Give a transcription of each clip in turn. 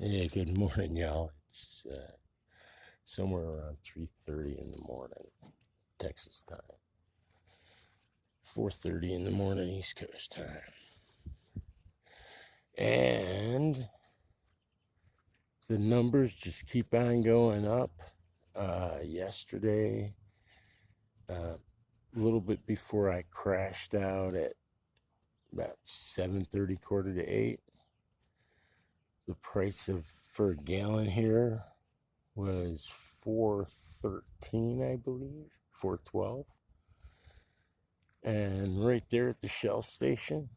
Hey, good morning, y'all. It's somewhere around 3:30 in the morning, Texas time. 4:30 in the morning, East Coast time. And the numbers just keep on going up. Yesterday, a little bit before I crashed out at about 7:30, quarter to 8, the price for a gallon here was 4.13, I believe, 4.12. And right there at the Shell station,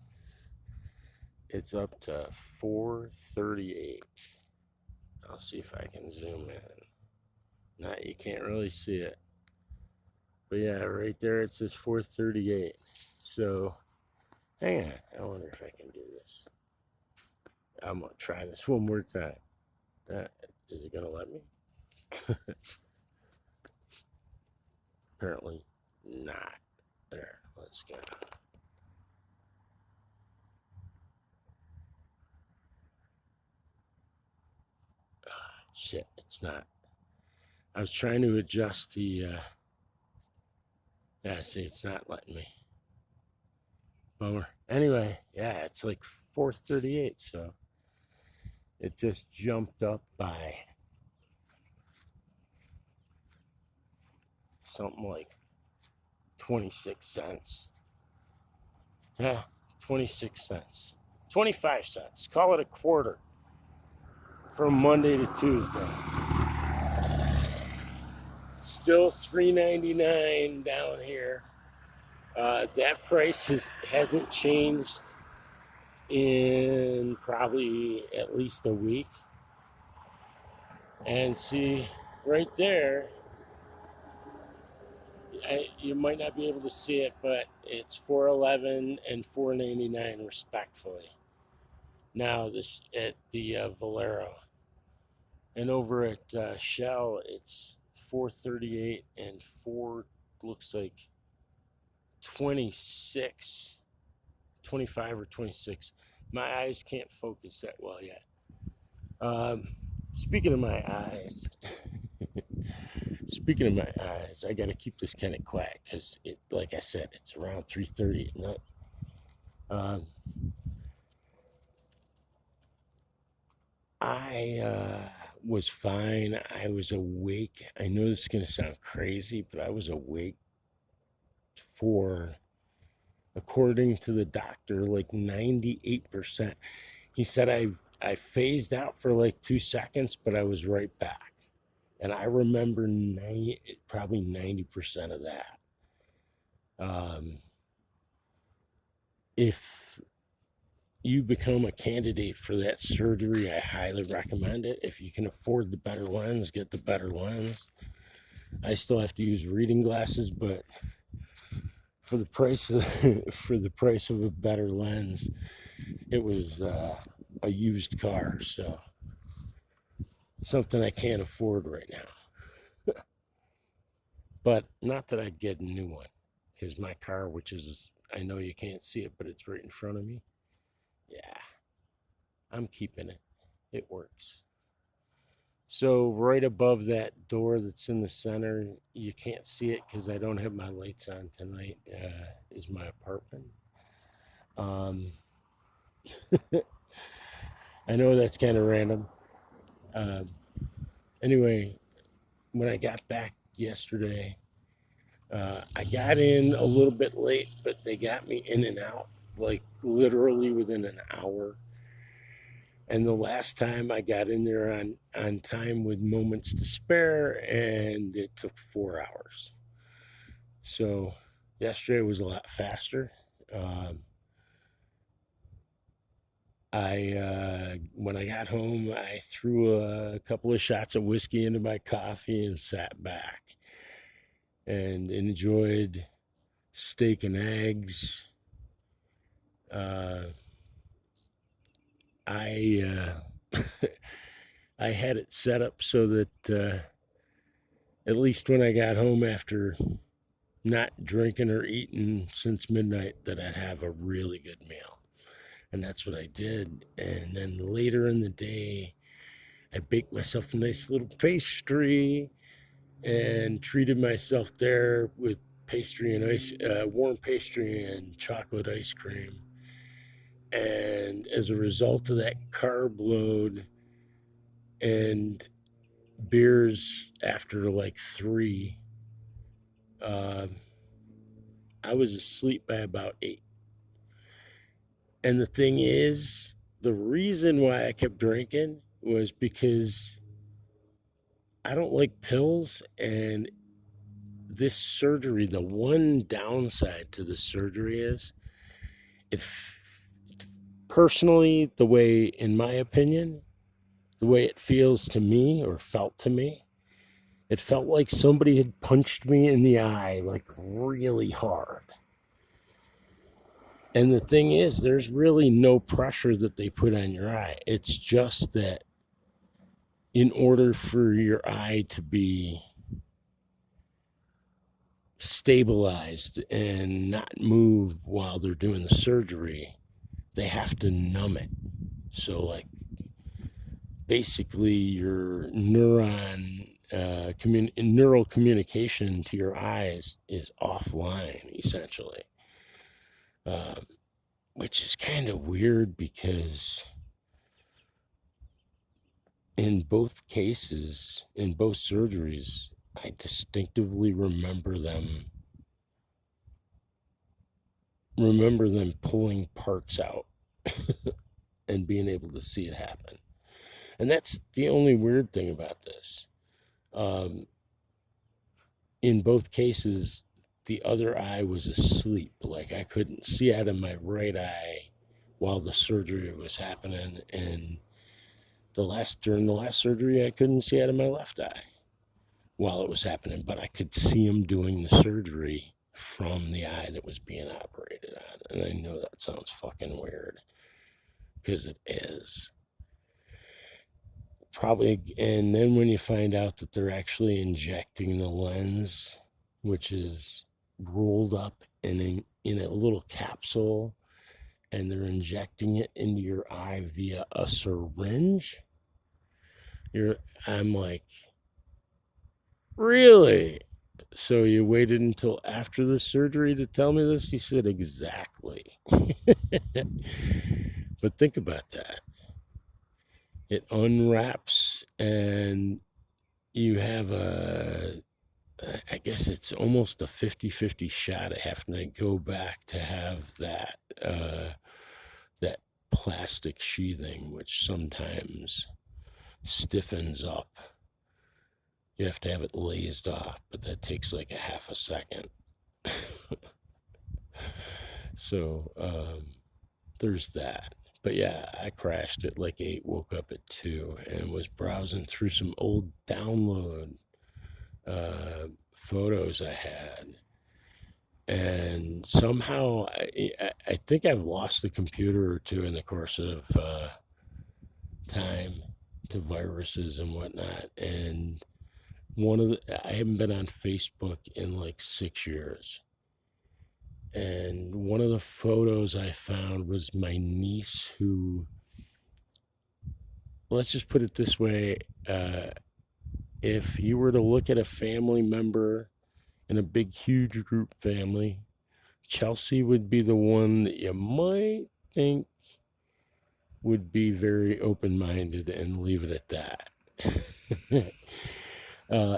it's up to 4.38. I'll see if I can zoom in. Now you can't really see it. But yeah, right there it says 4.38. So hang on. I wonder if I can do this. I'm going to try this one more time. Is it going to let me? Apparently not. There, let's go. Shit, it's not. I was trying to adjust the. Yeah, see, it's not letting me. Bummer. Anyway, yeah, it's like 4.38, so it just jumped up by something like 26 cents. Yeah, 26 cents. 25 cents. Call it a quarter from Monday to Tuesday. Still $3.99 down here. That price hasn't changed in probably at least a week. And see, right there, you might not be able to see it, but it's 4.11 and 4.99 respectfully. Now this at the Valero, and over at Shell, it's 4.38 and 4 looks like 26, 25 or 26. My eyes can't focus that well yet. Speaking of my eyes, speaking of my eyes, I got to keep this kind of quiet because it, like I said, it's around 3:30 at night. Um, I was fine. I was awake. I know this is going to sound crazy, but I was awake for, according to the doctor, like 98%. He said I phased out for like 2 seconds, but I was right back. And I remember probably 90% of that. If you become a candidate for that surgery, I highly recommend it. If you can afford the better lens, get the better lens. I still have to use reading glasses, but for the price of for the price of a better lens, it was a used car, so something I can't afford right now. But not that I'd get a new one, because my car, which is, I know you can't see it, but it's right in front of me. Yeah, I'm keeping it. It works. So right above that door that's in the center, you can't see it because I don't have my lights on tonight, is my apartment. Um, I know that's kind of random. Um, anyway, when I got back yesterday, I got in a little bit late, but they got me in and out like literally within an hour. And the last time I got in there on time with moments to spare, and it took 4 hours. So yesterday was a lot faster. Um, when I got home, I threw a couple of shots of whiskey into my coffee and sat back and enjoyed steak and eggs. Uh, I I had it set up so that at least when I got home after not drinking or eating since midnight, that I'd have a really good meal. And that's what I did. And then later in the day, I baked myself a nice little pastry and treated myself there with pastry and warm pastry and chocolate ice cream. And as a result of that carb load and beers after like 3, uh, I was asleep by about 8. And the thing is, the reason why I kept drinking was because I don't like pills. And this surgery, the one downside to this surgery is if personally, the way, in my opinion, the way it feels to me or felt to me, it felt like somebody had punched me in the eye like really hard. And the thing is, there's really no pressure that they put on your eye. It's just that in order for your eye to be stabilized and not move while they're doing the surgery, they have to numb it. So, like, basically, your neural communication to your eyes is offline, essentially, um, which is kind of weird because in both cases, in both surgeries, I distinctively remember them pulling parts out and being able to see it happen. And that's the only weird thing about this. Um, in both cases, the other eye was asleep. Like, I couldn't see out of my right eye while the surgery was happening. And during the last surgery, I couldn't see out of my left eye while it was happening, but I could see him doing the surgery from the eye that was being operated on. And I know that sounds fucking weird, because it is. Probably, and then when you find out that they're actually injecting the lens, which is rolled up in a little capsule, and they're injecting it into your eye via a syringe, I'm like, really? So you waited until after the surgery to tell me this? He said, exactly. But think about that. It unwraps, and you have I guess it's almost a 50-50 shot of having to go back to have that plastic sheathing, which sometimes stiffens up. You have to have it lased off, but that takes like a half a second. So there's that. But yeah, I crashed at like 8, woke up at 2, and was browsing through some old download photos I had. And somehow, I think I've lost a computer or two in the course of time to viruses and whatnot. And I haven't been on Facebook in like 6 years. And one of the photos I found was my niece, who, let's just put it this way, if you were to look at a family member in a big, huge group family, Chelsea would be the one that you might think would be very open-minded and leave it at that.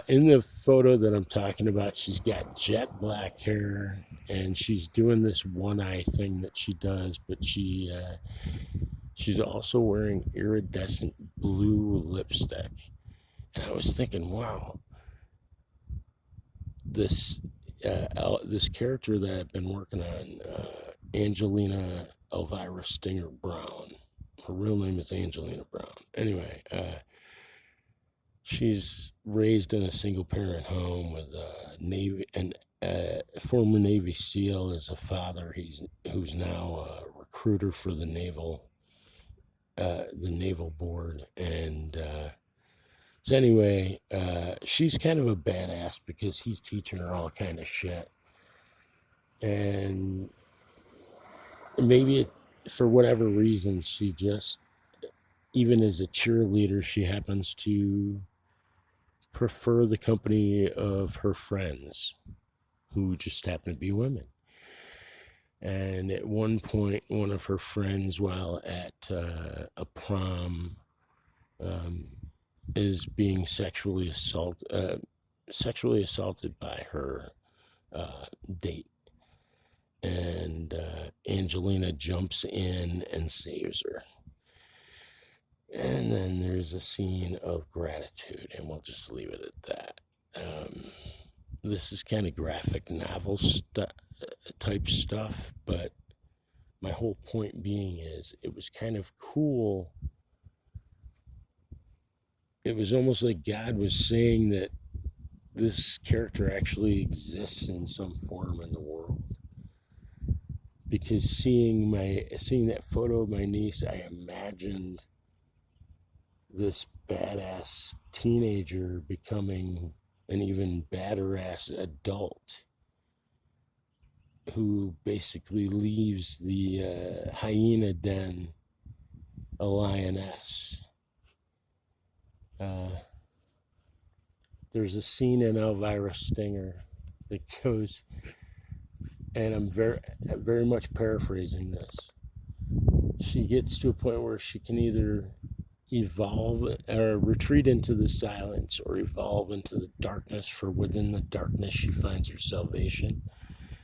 In the photo that I'm talking about, she's got jet black hair, and she's doing this one eye thing that she does, but she's also wearing iridescent blue lipstick. And I was thinking, wow, this this character that I've been working on, Angelina Elvira Stinger Brown. Her real name is Angelina Brown. Anyway, she's raised in a single parent home with a former Navy SEAL as a father. Who's now a recruiter for the Naval Board. And so anyway, she's kind of a badass because he's teaching her all kind of shit. And maybe for whatever reason, she just even as a cheerleader, she happens to prefer the company of her friends, who just happen to be women. And at one point, one of her friends, while at a prom, is being sexually assaulted by her date. And Angelina jumps in and saves her. And then there's a scene of gratitude, and we'll just leave it at that. This is kind of graphic novel type stuff, but my whole point being is it was kind of cool. It was almost like God was saying that this character actually exists in some form in the world. Because seeing that photo of my niece, I imagined this badass teenager becoming an even badder ass adult who basically leaves the hyena den a lioness. There's a scene in Elvira Stinger that goes, and I'm very much paraphrasing this. She gets to a point where she can either evolve or retreat into the silence or evolve into the darkness, for within the darkness she finds her salvation.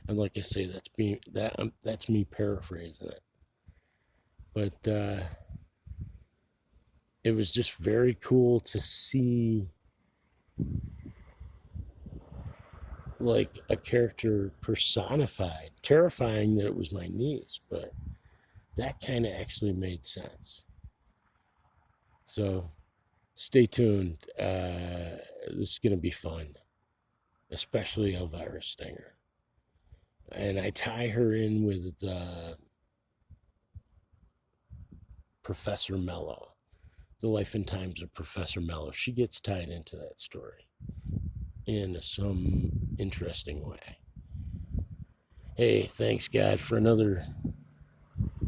And like I say, that's me paraphrasing it. But it was just very cool to see like a character personified. Terrifying that it was my niece, but that kind of actually made sense. So stay tuned. This is going to be fun, especially Elvira Stinger. And I tie her in with Professor Mello, the life and times of Professor Mello. She gets tied into that story in some interesting way. Hey, thanks God for another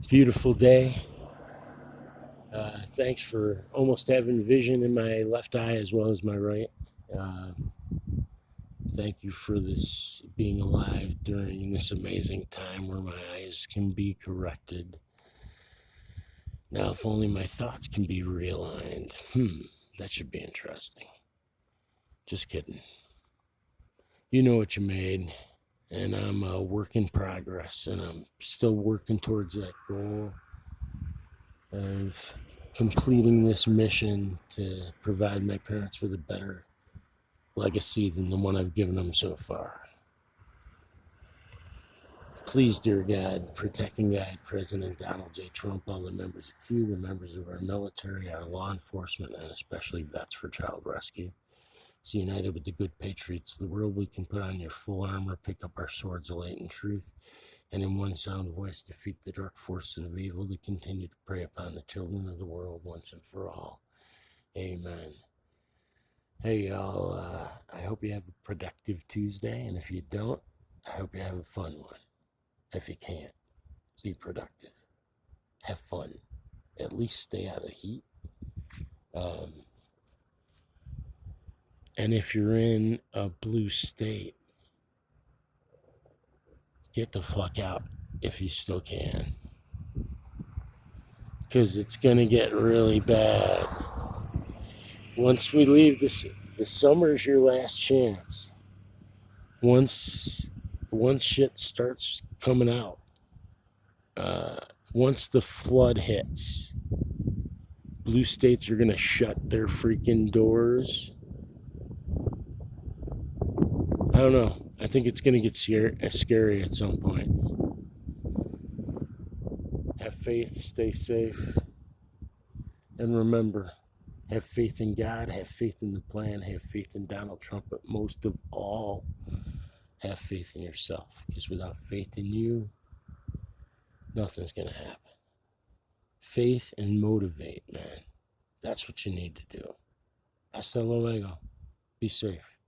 beautiful day. Thanks for almost having vision in my left eye as well as my right. Thank you for this being alive during this amazing time where my eyes can be corrected. Now, if only my thoughts can be realigned. That should be interesting. Just kidding. You know what you made, and I'm a work in progress, and I'm still working towards that goal of completing this mission to provide my parents with a better legacy than the one I've given them so far. Please, dear God, protect and guide President Donald J. Trump, all the members of Q, the members of our military, our law enforcement, and especially vets for child rescue. So united with the good patriots of the world, we can put on your full armor, pick up our swords of light and truth, and in one sound voice defeat the dark forces of evil to continue to prey upon the children of the world once and for all. Amen. Hey, y'all, I hope you have a productive Tuesday, and if you don't, I hope you have a fun one. If you can't, be productive. Have fun. At least stay out of the heat. And if you're in a blue state, get the fuck out if you still can. Because it's going to get really bad. Once we leave this, the summer's your last chance. Once shit starts coming out, once the flood hits, blue states are going to shut their freaking doors. I don't know. I think it's going to get scary at some point. Have faith, stay safe, and remember, have faith in God, have faith in the plan, have faith in Donald Trump, but most of all, have faith in yourself. Because without faith in you, nothing's going to happen. Faith and motivate, man. That's what you need to do. Hasta luego. Be safe.